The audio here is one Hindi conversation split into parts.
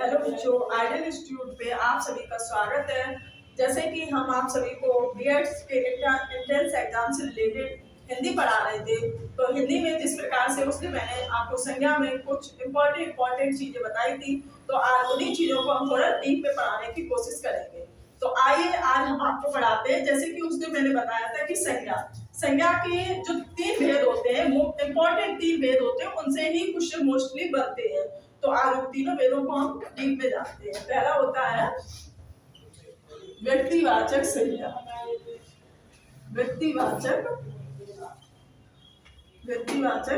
हेलो बच्चों, आइडियल इंस्टीट्यूट पे आप सभी का स्वागत है। जैसे कि हम आप सभी को बीएड के एंट्रेंस एग्जाम से रिलेटेड हिंदी पढ़ा रहे थे, तो हिंदी में जिस प्रकार से उसने मैंने आपको संज्ञा में कुछ इम्पोर्टेंट चीजें बताई थी, तो आज उन्हीं चीजों को हम थोड़ा डीप में पढ़ाने की कोशिश करेंगे। तो आइए आज हम आपको पढ़ाते हैं। जैसे कि उसने मैंने बताया था कि संज्ञा के जो तीन भेद होते हैं, इम्पोर्टेंट तीन भेद होते हैं, उनसे ही क्वेश्चन मोस्टली बनते हैं। तो आज उन तीनों भेदों को हम डीप में जानते हैं। पहला होता है व्यक्तिवाचक संज्ञा। व्यक्तिवाचक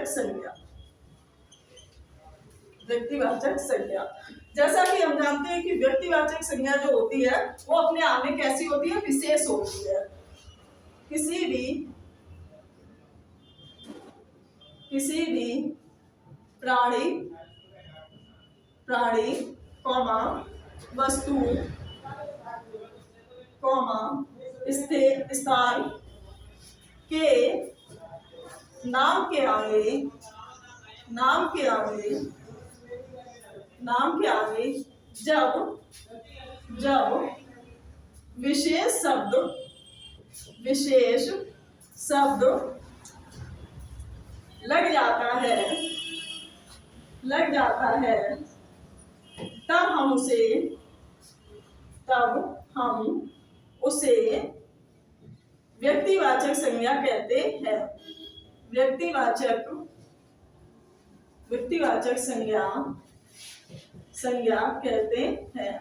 संज्ञा। व्यक्तिवाचक संज्ञा, जैसा कि हम जानते हैं कि व्यक्तिवाचक संज्ञा जो होती है वो अपने आप में कैसी होती है, विशेष होती है। किसी भी प्राणी कौमा वस्तु कौमा स्थान के नाम के आगे जब विशेष शब्द लग जाता है तब हम उसे व्यक्तिवाचक संज्ञा कहते हैं। व्यक्तिवाचक संज्ञा कहते हैं।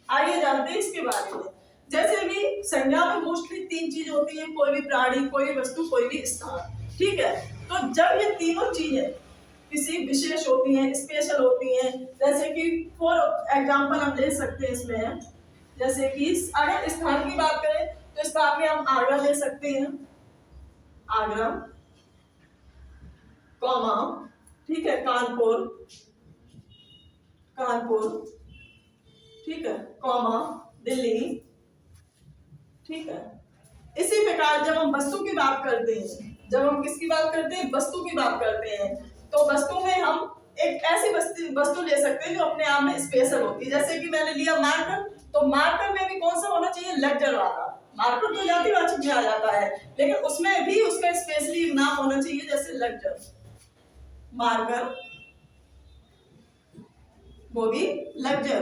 आइए जानते हैं इसके बारे में। जैसे भी संज्ञा में मोस्टली तीन चीज होती है, कोई भी प्राणी, कोई भी वस्तु, कोई भी स्थान। ठीक है, तो जब ये तीनों चीजें किसी विशेष होती हैं, स्पेशल होती हैं, जैसे कि फॉर एग्जांपल हम ले सकते हैं इसमें, जैसे कि अगर स्थान की बात करें तो स्थान में हम आगरा ले सकते हैं, आगरा कौमा, ठीक है, कानपुर, ठीक है, कौमा दिल्ली, ठीक है। इसी प्रकार जब हम वस्तु की बात करते हैं, जब हम किसकी बात करते हैं, वस्तु की बात करते हैं, तो वस्तु में हम एक ऐसी वस्तु ले सकते हैं जो अपने आप में स्पेशल होती है। जैसे कि मैंने लिया मार्कर, तो मार्कर में भी कौन सा होना चाहिए, लेक्चर वाला। मार्कर तो जातिवाचक में आ जाता है, लेकिन उसमें भी उसका स्पेशली नाम होना चाहिए, जैसे लेक्चर, मार्कर, वो भी लेक्चर।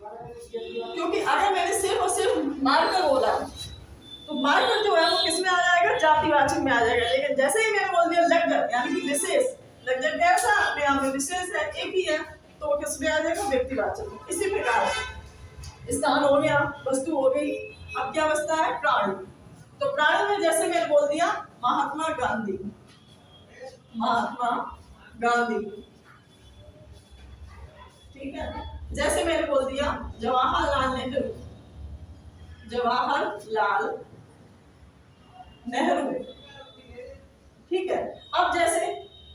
क्योंकि अगर मैंने सिर्फ और सिर्फ मार्कर बोला तो मार्कर जो है वो किस में आ जाएगा, जातिवाचक में आ जाएगा। लेकिन जैसे ही मैंने बोल दिया लेक्चर, यानी कि विशेष, लेक्चर कैसा अपने आप में विशेष है, एक ही है, तो वो किस में आ जाएगा, व्यक्तिवाचक। इसी प्रकार स्थान हो गया, वस्तु हो गई, अब क्या बचता है, प्राणी। तो प्राणी में जैसे मैंने बोल दिया महात्मा गांधी, ठीक है। जैसे मैंने बोल दिया जवाहरलाल नेहरू, ठीक है। अब जैसे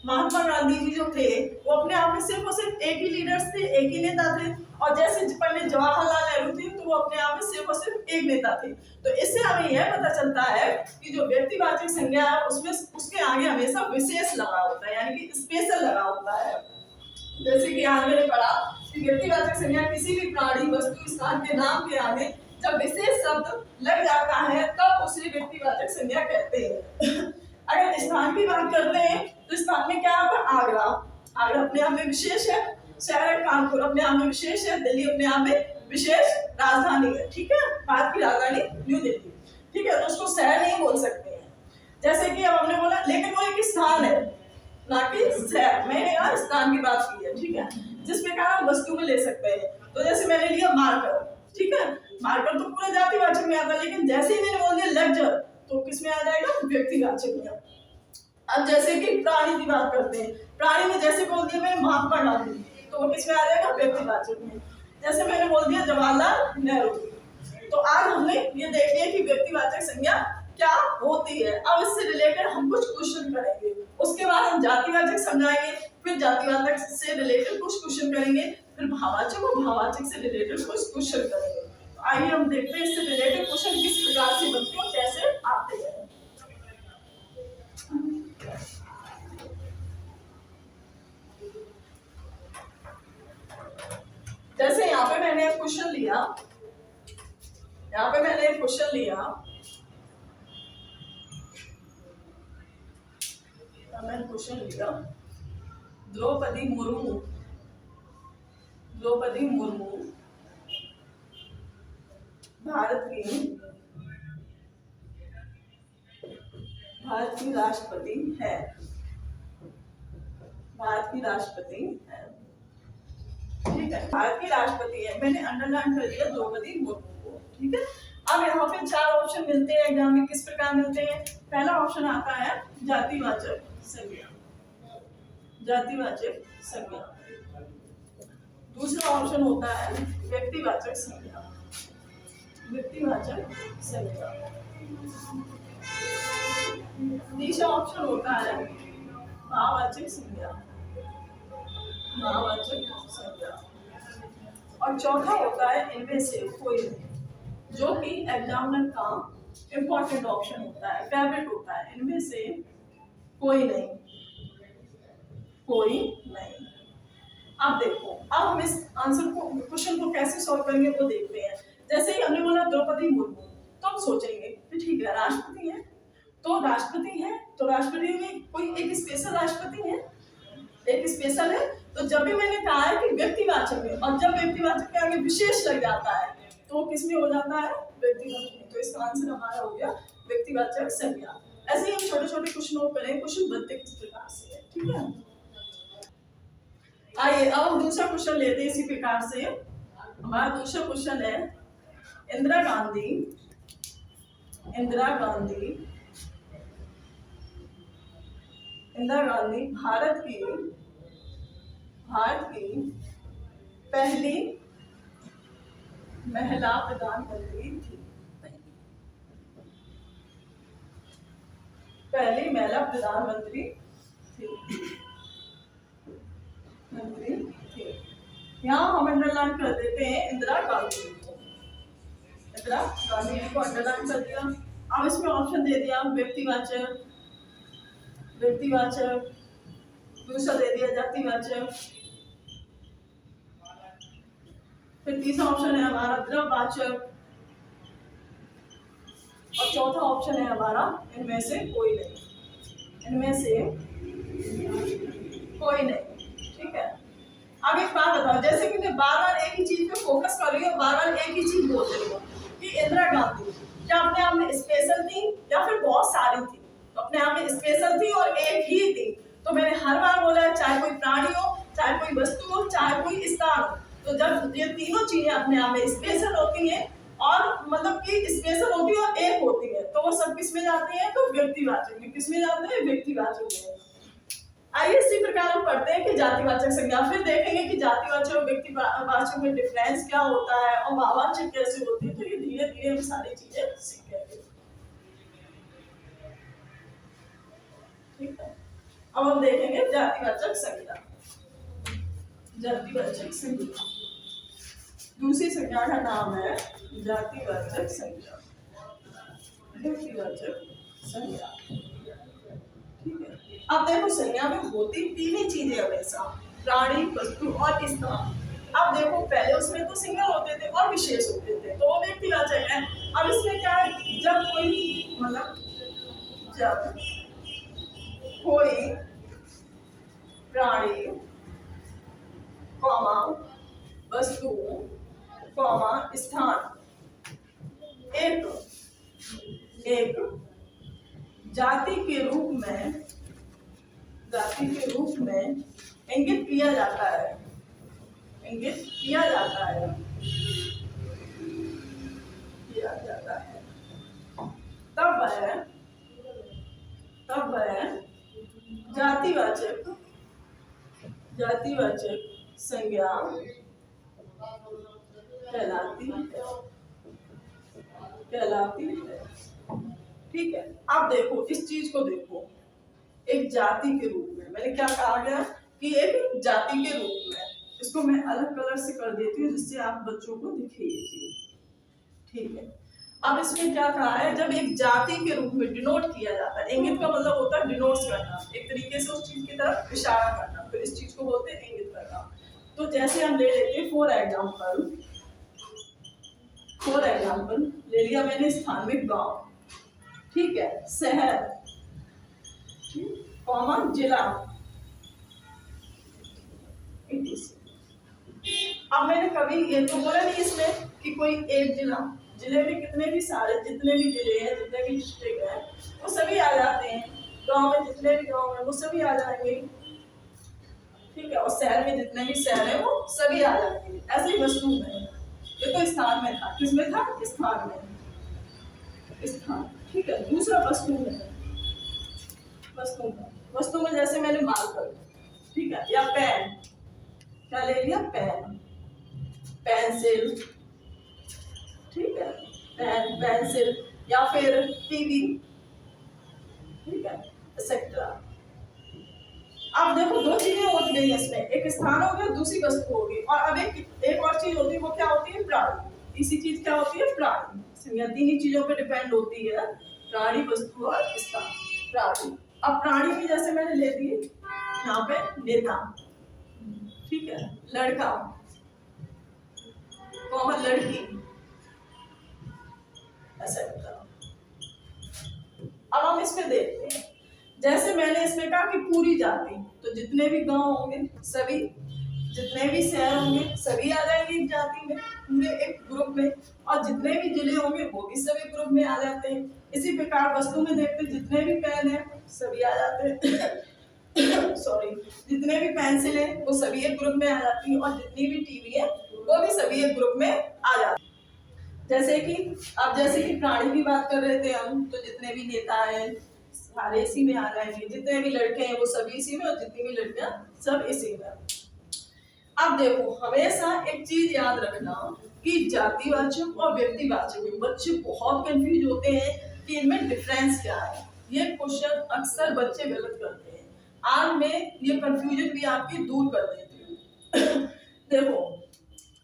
महात्मा गांधी जी जो थे वो अपने आप में सिर्फ और सिर्फ एक ही लीडर्स थे, एक ही नेता थे, और जैसे पंडित जवाहरलाल नेहरू थे तो वो अपने आप में सिर्फ और सिर्फ एक नेता थे। तो इससे हमें यह पता चलता है कि जो व्यक्तिवाचक संज्ञा है उसमें उसके आगे हमेशा विशेष लगा होता है, यानी कि स्पेशल लगा होता है। जैसे कि आज मैंने पढ़ा कि व्यक्तिवाचक संज्ञा किसी भी प्राणी, वस्तु, स्थान के नाम के आगे जब विशेष शब्द लग जाता है तब उसे व्यक्तिवाचक संज्ञा कहते हैं। अगर स्थान की बात करते हैं तो स्थान में क्या होगा, आगरा अपने आप में विशेष है, शहर कानपुर अपने आप में विशेष है, दिल्ली अपने आप में विशेष राजधानी है, ठीक है, भारत की राजधानी न्यू दिल्ली, ठीक है, तो उसको शहर नहीं बोल सकते हैं। जैसे कि अब हमने बोला, लेकिन वो एक स्थान है ना कि शहर। मैंने यहाँ स्थान की बात की है, ठीक है, जिस प्रकार हम वस्तु में ले सकते हैं। तो जैसे मैंने लिया मार्कर, ठीक है, मार्कर तो पूरा जातिवाचक में आता है, लेकिन जैसे ही मैंने बोल दिया लेक्चर तो किस में आ जाएगा, व्यक्तिवाचक में। अब जैसे कि प्राणी की बात करते हैं, प्राणी में जैसे बोल दिया मैंने महात्मा गांधी, तो वो किस में आ जाएगा, व्यक्तिवाचक में। जैसे मैंने बोल दिया जवाहरलाल नेहरू। तो आज हमने ये देख लिया कि व्यक्तिवाचक संज्ञा क्या होती है। अब इससे रिलेटेड हम कुछ क्वेश्चन करेंगे, उसके बाद हम जातिवाचक समझाएंगे, फिर जातिवाचक से रिलेटेड कुछ क्वेश्चन करेंगे, फिर भाववाचक और भाववाचक से रिलेटेड कुछ क्वेश्चन करेंगे। तो आइए हम देखते हैं इससे रिलेटेड क्वेश्चन किस प्रकार से बनते हैं और कैसे आते हैं। क्वेश्चन लिया, यहाँ पे मैंने एक क्वेश्चन लिया, मैंने क्वेश्चन लिया द्रौपदी मुर्मू भारत की राष्ट्रपति है, ठीक है, भारत की राष्ट्रपति है। मैंने अंडरलाइन कर दिया द्रौपदी मुर्मू को, ठीक है। अब यहाँ पे 4 ऑप्शन मिलते हैं एग्जाम में, किस प्रकार मिलते हैं? पहला ऑप्शन आता है जातिवाचक संज्ञा, दूसरा ऑप्शन होता है व्यक्तिवाचक संज्ञा, तीसरा ऑप्शन होता है भाववाचक संज्ञा, और चौथा होता है इनमें से कोई नहीं, जो कि एग्जामिनर का इंपॉर्टेंट ऑप्शन होता है, फेवरेट होता है, इनमें से कोई नहीं। अब देखो, अब हम इस आंसर को, क्वेश्चन को कैसे सॉल्व करेंगे वो देखते हैं। जैसे ही हमने बोला द्रौपदी मुर्मू, तो हम सोचेंगे कि ठीक है, राष्ट्रपति है, तो राष्ट्रपति में कोई एक स्पेशल राष्ट्रपति है, एक स्पेशल है। तो जब भी मैंने कहा है कि व्यक्तिवाचक है, और जब व्यक्तिवाचक के आगे विशेष लग जाता है तो वो किस में हो जाता है? व्यक्तिवाचक में। तो इसका आंसर हमारा हो गया व्यक्तिवाचक संज्ञा। ऐसे ही हम छोटे छोटे क्वेश्चनों करें, क्वेश्चन बनते किस प्रकार से है, ठीक है। आइए अब हम दूसरा क्वेश्चन लेते हैं इसी प्रकार से। हमारा दूसरा क्वेश्चन है इंदिरा गांधी भारत की पहली महिला प्रधानमंत्री थी। यहाँ हम अंडरलाइन कर देते हैं इंदिरा गांधी को अंडरलाइन कर दिया। अब इसमें ऑप्शन दे दिया व्यक्तिवाचक, दूसरा दे दिया जातिवाचक, फिर तीसरा ऑप्शन है हमारा द्रव्यवाचक, और चौथा ऑप्शन है हमारा इनमें से कोई नहीं, ठीक है। अब एक बात बताओ, जैसे कि मैं बार बार एक ही चीज पे फोकस कर रही हूँ, बार बार एक ही चीज बोल रही हूँ कि इंदिरा गांधी क्या अपने आप में स्पेशल थी या फिर बहुत सारी थी? तो अपने आप में स्पेशल थी और एक ही थी। तो मैंने हर बार बोला है, चाहे कोई प्राणी हो, चाहे कोई वस्तु हो, चाहे कोई स्थान हो, तो जब ये तीनों चीजें अपने आप में स्पेशल होती हैं और मतलब कि स्पेशल होती है और एक होती है, तो वो सब किस में जाती है? तो व्यक्तिवाचक में। किस में जाते हैं? व्यक्तिवाचक में। आइए इसी प्रकार हम पढ़ते हैं कि जातिवाचक संज्ञा, फिर देखेंगे कि जातिवाचक और व्यक्तिवाचक में डिफरेंस क्या होता है और भाववाचक कैसे होती है। तो ये धीरे धीरे हम सारी चीजें सीखेंगे, ठीक है। अब हम देखेंगे जातिवाचक संज्ञा। दूसरी संज्ञा का नाम है जातिवाचक संज्ञा, ठीक है। अब देखो, संज्ञा में होती तीन ही चीजें हमेशा, प्राणी, वस्तु और स्थान। अब देखो, पहले उसमें तो सिंगल होते थे और विशेष होते थे, तो वो व्यक्तिवाचक है। अब इसमें क्या है, जब कोई प्राणी, वस्तु, स्थान एक जाति के रूप में इंगित किया जाता है, तब वह जातिवाचक संज्ञा कहलाती है, ठीक है। अब देखो, इस चीज को देखो, एक जाति के रूप में, मैंने क्या कहा गया कि एक जाति के रूप में, इसको मैं अलग कलर से कर देती हूँ जिससे आप बच्चों को दिखे ये चीज, ठीक है। अब इसमें क्या कहा है, जब एक जाति के रूप में डिनोट किया जाता है, इंगित का मतलब होता है डिनोट करना, एक तरीके से उस चीज की तरफ इशारा करना, फिर इस चीज को बोलते हैं इंगित करना। तो जैसे हम ले लेते हैं फॉर एग्जाम्पल, फॉर एग्जाम्पल ले लिया मैंने स्थान में गांव, ठीक है, शहर, कॉमा जिला। अब मैंने कभी ये तो बोला नहीं इसमें कि कोई एक जिला, जिले में कितने भी सारे जितने भी जिले हैं, जितने भी डिस्ट्रिक्ट हैं, वो सभी आ जाते हैं। गांव में जितने भी गांव हैं वो सभी आ जाएंगे, ठीक है, और शहर में जितने भी शहर हैं वो सभी आ जाएंगे। ऐसे ही वस्तु में, ये तो स्थान में था, किसमें था, स्थान में, स्थान, ठीक है। दूसरा वस्तु में, वस्तु में जैसे मैंने मार्कर, ठीक है, या पेन, क्या ले लिया, पेन, पेंसिल, ठीक है, पेन, पेंसिल, या फिर टीवी, ठीक है, एक्सेट्रा। अब देखो दो चीजें होती गई इसमें, एक स्थान हो गया, दूसरी वस्तु होगी, और अब एक और चीज होती है, वो क्या होती है, प्राणी। तीसरी चीज क्या होती है, प्राणी। तीन ही चीजों पे डिपेंड होती है, प्राणी, वस्तु और स्थान। प्राणी, अब प्राणी की जैसे मैंने ले दी यहाँ पे नेता, ठीक है, लड़का, कॉमन लड़की, ऐसा। अब हम इसमें देखते हैं, जैसे मैंने इसमें कहा कि पूरी जाति, तो जितने भी गांव होंगे सभी, जितने भी शहर होंगे सभी आ जाएंगे एक जाति में, पूरे एक ग्रुप में, और जितने भी जिले होंगे वो भी सभी ग्रुप में आ जाते हैं। इसी प्रकार वस्तु में देखते हैं, जितने भी पेन है सभी आ जाते हैं सॉरी, जितने भी पेंसिल है वो सभी एक ग्रुप में आ जाती है, और जितनी भी टीवी है वो भी सभी एक ग्रुप में आ जाती है। जैसे कि अब जैसे कि प्राणी की बात कर रहे थे हम, तो जितने भी नेता हैं सारे इसी में आ जाएंगे, जितने भी लड़के हैं वो सभी इसी में, और जितनी भी लड़कियां सब इसी में। अब देखो हमेशा एक चीज याद रखना कि जातिवाचक और व्यक्तिवाचक में बच्चे बहुत कंफ्यूज होते हैं कि इनमें डिफरेंस क्या है। ये क्वेश्चन अक्सर बच्चे गलत करते हैं, आज मैं ये कंफ्यूजन भी आपकी दूर कर देती हूँ देखो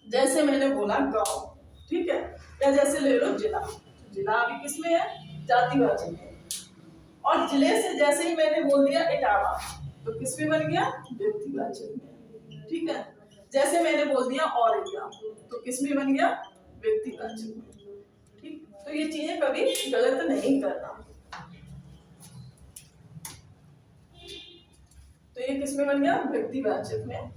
जैसे मैंने बोला गांव, ठीक है, या जैसे ले लो जिला, जिला अभी किसमें है, जातिवाचक में, और जिले से जैसे ही मैंने बोल दिया इटावा, तो किस में बन गया, व्यक्तिवाचक में, ठीक है। जैसे मैंने बोल दिया औरैया, तो किस में बन गया, व्यक्तिवाचक में, ठीक। तो ये चीजें कभी गलत नहीं करना। तो ये किस में बन गया, व्यक्तिवाचक में,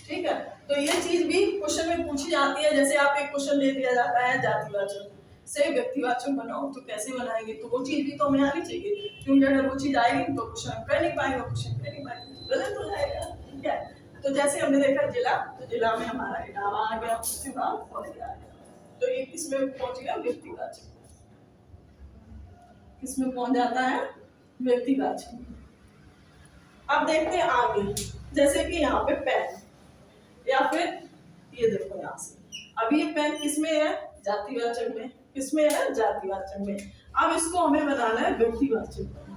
ठीक है। तो ये चीज भी क्वेश्चन में पूछी जाती है, जैसे आप एक क्वेश्चन दे दिया जाता है जातिवाचक से व्यक्तिवाचक बनाओ, तो कैसे बनाएंगे, तो वो चीज भी तो हमें आनी चाहिए, क्योंकि अगर वो चीज आएगी तो क्वेश्चन कर नहीं पाएंगे, क्वेश्चन कर नहीं पाएंगे, गलत हो जाएगा, ठीक है। तो जैसे हमने देखा जिला, तो जिला में हमारा इटावा आ गया, उसके बाद औरैया आ गया, तो ये किसमें पहुंच गया, व्यक्तिवाचक, किसमें पहुंच जाता है, व्यक्तिवाचक। अब देखते हैं आगे, जैसे कि यहाँ पे पेन, या फिर ये देखो यहाँ से, अभी ये पेन किसमें है, जातिवाचक में, किसमें है, जातिवाचक में। अब इसको हमें बनाना है व्यक्तिवाचक में,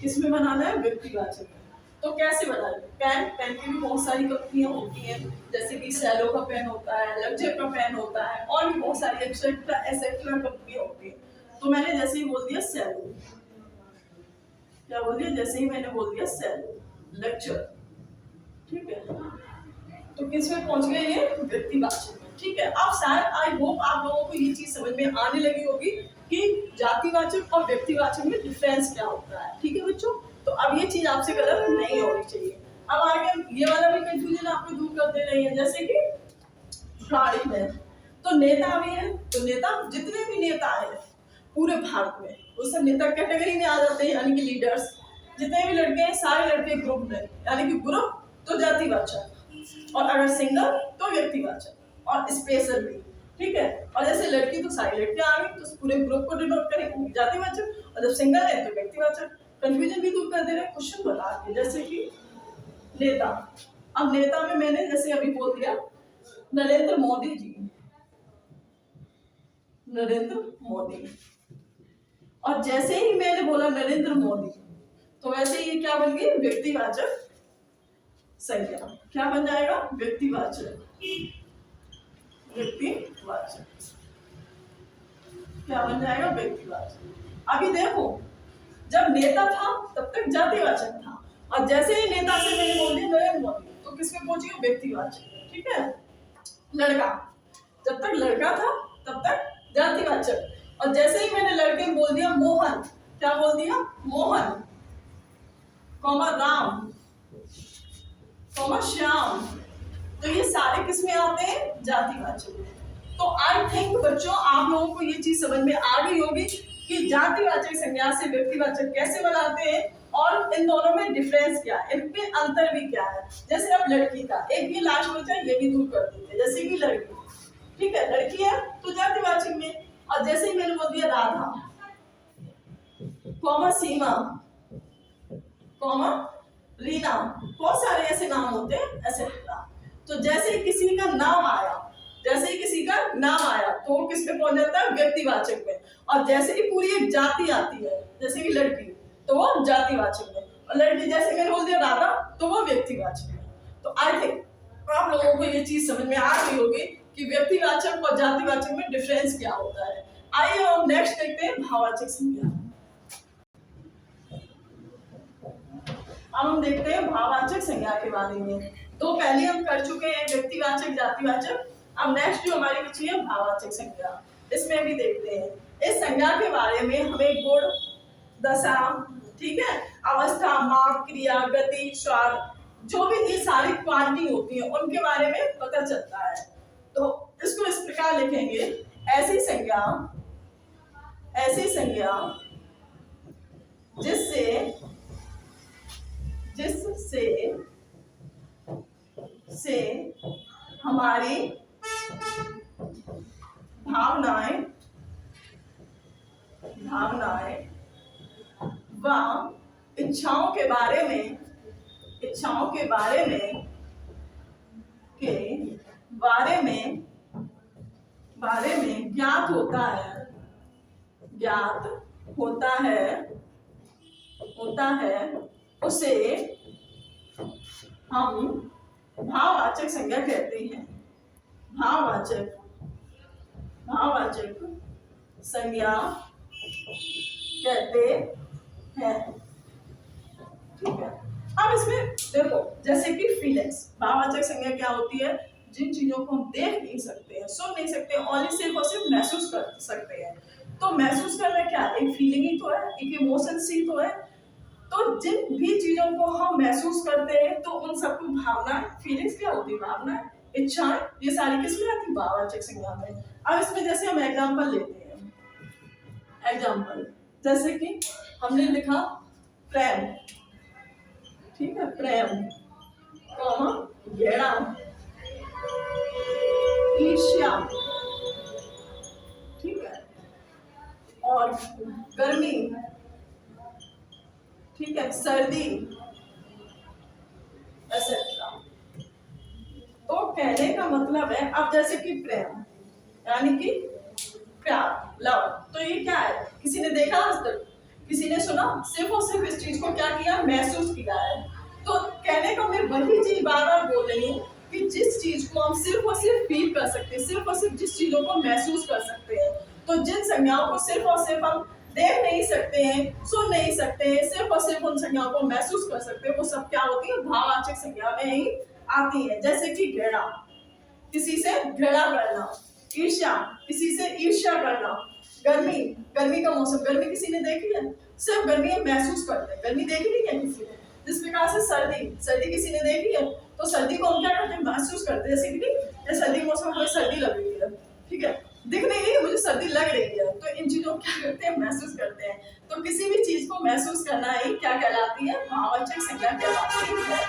किसमें बनाना है, व्यक्तिवाचक में। तो कैसे बनाएंगे, पेन, पेन की भी बहुत सारी कंपनियां होती हैं, जैसे कि सेलो का पेन होता है, लक्जर का पेन होता है, और भी बहुत सारी एक्सेट्रा एक्सेट्रा कंपनियां होती है। तो मैंने जैसे ही बोल दिया सेलो, क्या बोल दिया, जैसे ही मैंने बोल दिया सेलो, लक्जर, ठीक है, तो किसमें पहुंच गए, ये व्यक्तिवाचक में, ठीक है। अब शायद आई होप आप लोगों को ये चीज समझ में आने लगी होगी कि जातिवाचक और व्यक्तिवाचक में डिफरेंस क्या होता है, ठीक है बच्चों। तो अब ये चीज आपसे गलत नहीं होनी चाहिए। अब आगे ये वाला भी कंफ्यूजन आपको दूर कर दे रही है, जैसे कि प्राणी में तो नेता भी है, तो नेता जितने भी नेता है पूरे भारत में वो सब नेता कैटेगरी में आ जाते हैं, यानी कि लीडर्स। जितने भी लड़के हैं सारे लड़के ग्रुप में, यानी कि ग्रुप तो जातिवाचक, और अगर सिंगल तो व्यक्तिवाचक, और स्पेशल भी, ठीक है। और जैसे लड़की तो सारी लड़कियां आ गई, तो पूरे ग्रुप को डिनोट करेंगे जातिवाचक, और जब सिंगल है तो व्यक्तिवाचक। कंफ्यूजन भी दूर कर दे रहे, क्वेश्चन बता दिए। जैसे कि नेता, अब नेता में मैंने जैसे अभी बोल दिया नरेंद्र मोदी जी, नरेंद्र मोदी, और जैसे ही मैंने बोला नरेंद्र मोदी, तो वैसे ही क्या बन गई, व्यक्तिवाचक संज्ञा, क्या बन जाएगा, व्यक्तिवाचक, व्यक्तिवाचक, क्या बन जाएगा, व्यक्तिवाचक। अभी देखो जब नेता था तब तक जातिवाचक था, और जैसे ही नेता से मैंने बोल दिया नरेंद्र मोदी, तो किसमें पहुंच गया, व्यक्तिवाचक, ठीक है। लड़का, जब तक लड़का था तब तक जातिवाचक। और जैसे ही मैंने लड़के में बोल दिया मोहन, क्या बोल दिया? मोहन, कॉमा राम, कॉमा श्याम, तो ये सारे किस में आते हैं? जातिवाचक में। तो आई थिंक बच्चों आप लोगों को ये चीज समझ में आ गई होगी कि जातिवाचक संज्ञा से व्यक्तिवाचक कैसे बनाते हैं और इन दोनों में डिफरेंस क्या है, इनमें अंतर भी क्या है। जैसे अब लड़की का एक ये लास्ट बचा, ये भी दूर कर देते, जैसे कि लड़की, ठीक है, लड़की है तो जातिवाचक में। और जैसे ही मैंने बोल दिया राधा, कॉमा सीमा, कॉमा रीना, बहुत सारे ऐसे नाम होते हैं ऐसे। तो जैसे ही किसी का नाम आया, जैसे ही किसी का नाम आया तो वो किस में पहुंच जाता है? व्यक्तिवाचक में। और जैसे ही पूरी एक जाति आती है, जैसे कि लड़की, तो वो जातिवाचक में। और लड़की जैसे मैंने बोल दिया राधा, तो वो व्यक्तिवाचक में। तो आई थिंक आप लोगों को ये चीज समझ में आ गई होगी कि व्यक्तिवाचक और जातिवाचक में डिफरेंस क्या होता है। आइए हम नेक्स्ट देखते हैं भाववाचक संज्ञा। अब हम देखते हैं भाववाचक संज्ञा के बारे में। तो पहले हम कर चुके हैं व्यक्तिवाचक, जातिवाचक। अब नेक्स्ट जो हमारी बची है भाववाचक संज्ञा, इसमें भी देखते हैं। इस संज्ञा के बारे में हमें गुण, दशा, ठीक है, अवस्था, माप, क्रिया, गति, स्वाद, जो भी ये सारी क्वांटिटी होती है उनके बारे में पता चलता है। तो इसको इस प्रकार लिखेंगे, ऐसी संज्ञा जिससे हमारी भावनाएं व इच्छाओं के बारे में ज्ञात होता है उसे हम भाववाचक संज्ञा कहते हैं। भाववाचक संज्ञा कहते हैं, ठीक है। अब इसमें देखो, जैसे कि फीलिंग्स, भाववाचक संज्ञा क्या होती है? जिन चीजों को हम देख नहीं सकते हैं, सुन नहीं सकते, ओनली सिर्फ और सिर्फ महसूस कर सकते हैं। तो महसूस करना क्या? एक फीलिंग ही तो है, एक इमोशंस ही तो है। तो जिन भी चीजों को हम महसूस करते हैं तो उन सबको भावनाएं, फीलिंग्स क्या होती है? भावनाएं, इच्छाएं, ये सारी किसमें आती है? भाववाचक संज्ञा में। अब इसमें जैसे हम एग्जाम्पल लेते हैं, एग्जाम्पल जैसे कि हमने लिखा प्रेम, ठीक है, प्रेम, कॉमा घृणा, ईर्ष्या, ठीक है, और गर्मी, ठीक है, सर्दी, एक्सेट्रा। तो कहने का मतलब है, अब जैसे कि प्रेम यानी कि प्यार, लव, तो ये क्या है? किसी ने देखा आज तक? किसी ने सुना? सिर्फ और सिर्फ इस चीज को क्या किया? महसूस किया है। तो कहने का मैं वही चीज बार बार बोल रही हूँ कि जिस चीज को हम सिर्फ और सिर्फ फील कर सकते हैं, सिर्फ और सिर्फ जिस चीजों को महसूस कर सकते हैं, तो जिन संज्ञाओं को सिर्फ और सिर्फ हम देख नहीं सकते हैं, सुन नहीं सकते हैं, सिर्फ और सिर्फ उन संज्ञाओं को महसूस कर सकते हैं, वो सब क्या होती है? भाववाचक संज्ञा में ही आती है। जैसे कि घृणा, किसी से घृणा करना, ईर्ष्या, किसी से ईर्ष्या करना, गर्मी, गर्मी का मौसम, गर्मी किसी ने देखी है? सिर्फ गर्मी हम महसूस करते हैं, गर्मी देखी नहीं है किसी ने। जिस प्रकार से सर्दी, सर्दी किसी ने देखी है? तो सर्दी को हम क्या करते हैं? महसूस करते हैं। जैसे कि सर्दी के मौसम में हमें सर्दी लग रही है, ठीक है, दिख नहीं रही, मुझे सर्दी लग रही है, तो इन चीजों को क्या करते हैं? महसूस करते हैं। तो किसी भी चीज को महसूस करना ही क्या कहलाती है? भाववाचक संज्ञा कहलाती है।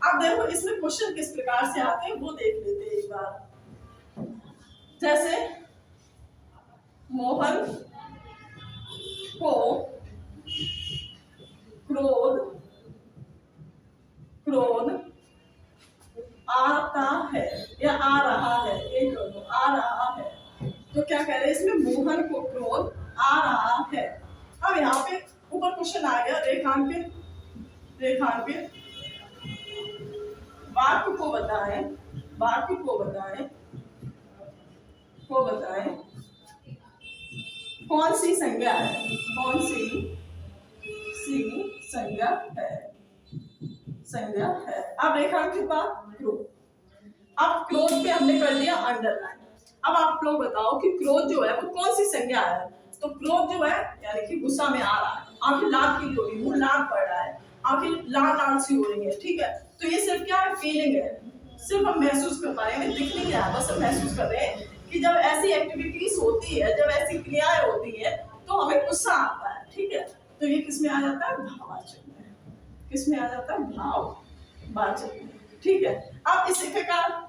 अब देखो इसमें क्वेश्चन किस प्रकार से आते हैं वो देख लेते हैं एक बार। जैसे मोहन को क्रोध आता है या आ रहा है, एक आ रहा है, तो क्या कह रहे हैं इसमें? मोहन को क्रोध आ रहा है। अब यहाँ पे ऊपर क्वेश्चन आ गया, रेखांकित वाक्य को बताएं कौन सी संज्ञा है, कौन सी संज्ञा है। अब रेखांकित बात क्रोध। अब क्रोध पे हमने कर दिया अंडरलाइन। अब आप लोग बताओ कि क्रोध जो है वो कौन सी संज्ञा है। तो क्रोध जो है यानी कि गुस्सा में आ रहा है, आंखें लाल पीली हो रही, मुंह लाल पड़ रहा है, आंखें लाल लाल सी हो रही है, ठीक है। तो ये सिर्फ क्या है, फीलिंग है, सिर्फ हम महसूस कर पा रहे हैं, दिख नहीं रहा, बस हम महसूस कर रहे हैं कि जब ऐसी एक्टिविटीज होती है, जब ऐसी क्रियाएं होती है तो हमें गुस्सा आता है, ठीक है। तो ये किस में आ जाता है, भाववाचक में। किस में आ जाता है, भाववाचक में, ठीक है। अब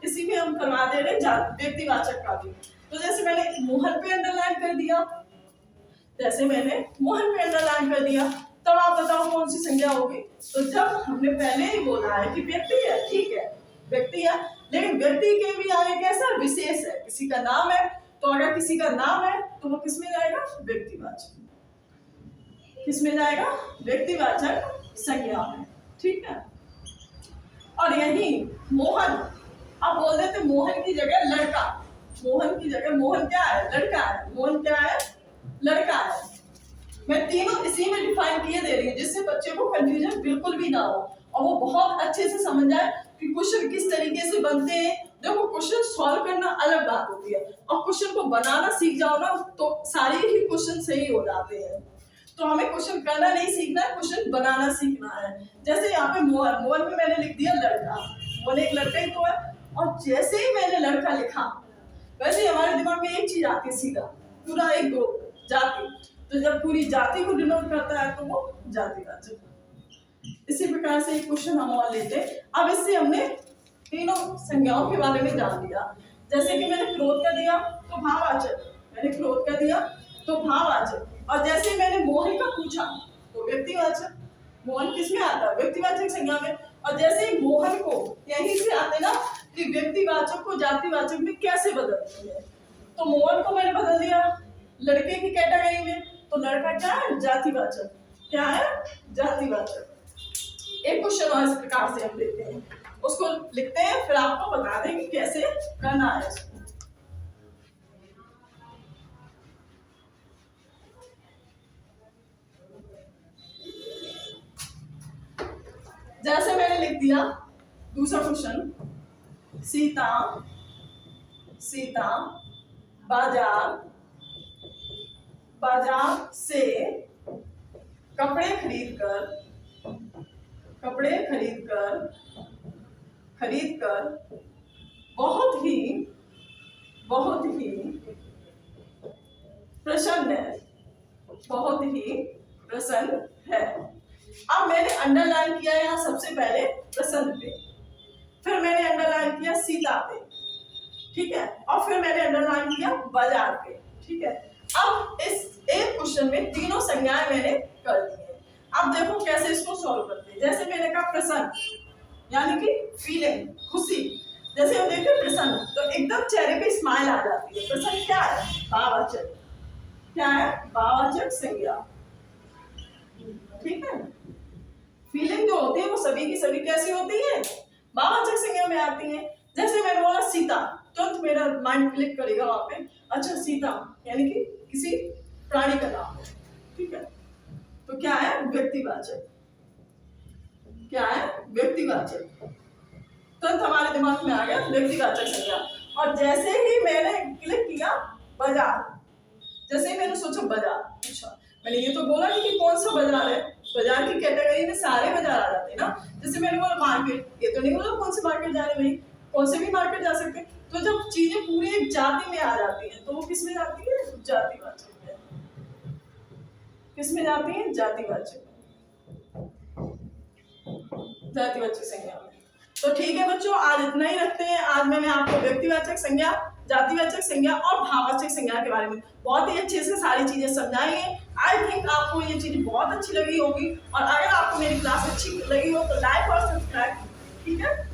इसी में हम करवा दे रहे व्यक्तिवाचक का भी। तो जैसे मैंने मोहन पे अंडरलाइन कर दिया, जैसे मैंने मोहन पे अंडरलाइन कर दिया, तब आप बताओ कौन सी संज्ञा होगी। तो जब हमने पहले ही बोला है कि व्यक्ति है, ठीक है, व्यक्ति है, लेकिन व्यक्ति के भी आगे कैसा विशेष है, किसी का नाम है, तो अगर किसी का नाम है तो वो किस में जाएगा, व्यक्तिवाचक। किस में जाएगा, व्यक्तिवाचक संज्ञा में, ठीक है। और यही मोहन, अब बोल देते मोहन की जगह लड़का, मोहन की जगह, मोहन क्या है, लड़का है, मोहन क्या है, लड़का है। मैं तीनों इसी में डिफाइन किए दे रही हूँ जिससे बच्चे को कंफ्यूजन बिल्कुल भी ना हो और वो बहुत अच्छे से समझ जाए कि क्वेश्चन किस तरीके से बनते हैं। देखो क्वेश्चन सॉल्व करना अलग बात होती है और क्वेश्चन को बनाना सीख जाओ ना तो सारे ही क्वेश्चन सही हो जाते हैं। तो हमें क्वेश्चन करना नहीं सीखना है, क्वेश्चन बनाना सीखना है। जैसे यहाँ पे मोहन, मोहन में मैंने लिख दिया लड़का, मोहन एक लड़का ही तो है। और जैसे ही मैंने लड़का लिखा वैसे ही हमारे दिमाग में एक चीज आती है सीधा, पूरा एक ग्रुप, जाति। तो जब पूरी जाति को डिनोट करता है तो वो जातिवाचक। इसी प्रकार से एक क्वेश्चन हम और लेते हैं। अब इससे हमने तीनों संज्ञाओं के बारे में जान लिया। जैसे कि मैंने क्रोध का दिया तो भाववाचक, मैंने क्रोध का दिया तो भाववाचक। और जैसे मैंने मोहन का पूछा तो व्यक्तिवाचक। मोहन किस में आता है, व्यक्तिवाचक संज्ञा में। और जैसे ही मोहन को यहीं से आते ना कि व्यक्तिवाचक को जातिवाचक में कैसे बदलते हैं। तो मोहन को मैंने बदल दिया लड़के की कैटेगरी में, तो लड़का क्या है, जातिवाचक। क्या है, जातिवाचक। एक क्वेश्चन और इस प्रकार से हम लेते हैं, उसको लिखते हैं, फिर आपको बता दें कि कैसे करना है इसको। जैसे मैंने लिख दिया दूसरा क्वेश्चन, सीता सीता बाजार बाजार से कपड़े खरीद कर बहुत ही प्रसन्न है, बहुत ही प्रसन्न है। अब मैंने अंडरलाइन किया यहाँ सबसे पहले प्रसन्न पे, फिर मैंने अंडरलाइन किया सीता पे, ठीक है, और फिर मैंने अंडरलाइन किया बाजार पे, ठीक है। अब इस एक क्वेश्चन में तीनों संज्ञाएं मैंने कर दी है। अब देखो कैसे इसको सॉल्व करते हैं। जैसे मैंने कहा प्रसन्न यानी कि फीलिंग, खुशी। जैसे हम देखते हैं प्रसन्न तो एकदम चेहरे पे स्माइल आ जाती है। प्रसन्न क्या है, भाववाचक। क्या है, भाववाचक संज्ञा, ठीक है। फीलिंग जो होती है वो सभी की सभी कैसी होती है, भाववाचक संज्ञा में आती है। जैसे मैंने बोला सीता, तुरंत मेरा माइंड क्लिक करेगा वहां पे, अच्छा सीता यानी कि किसी प्राणी का नाम है, ठीक है। तो क्या है, व्यक्तिवाचक। क्या है, व्यक्तिवाचक। तुरंत हमारे दिमाग में आ गया व्यक्तिवाचक संज्ञा। और जैसे ही मैंने क्लिक किया बाजार, जैसे ही मैंने सोचा बाजार, अच्छा मैंने ये तो बोला नहीं कि कौन सा बाजार है, बाजार की कैटेगरी में सारे बाजार आ जाते हैं ना। जैसे मैंने बोला मार्केट, ये तो नहीं बोला कौन से मार्केट जा रहे भाई, कौन से भी मार्केट जा सकते। तो जब चीजें पूरी एक जाति में आ जाती हैं तो वो किस में जाती है, जातिवाचक में। किस में जाती है, जातिवाचक, जातिवाचक संज्ञा में। तो ठीक है बच्चों, आज इतना ही रखते हैं। आज मैंने आपको व्यक्तिवाचक संज्ञा, जातिवाचक संज्ञा और भाववाचक संज्ञा के बारे में बहुत ही अच्छे से सारी चीजें समझाई है। आई थिंक आपको ये चीजें बहुत अच्छी लगी होगी। और अगर आपको मेरी क्लास अच्छी लगी हो तो लाइक और सब्सक्राइब, ठीक है।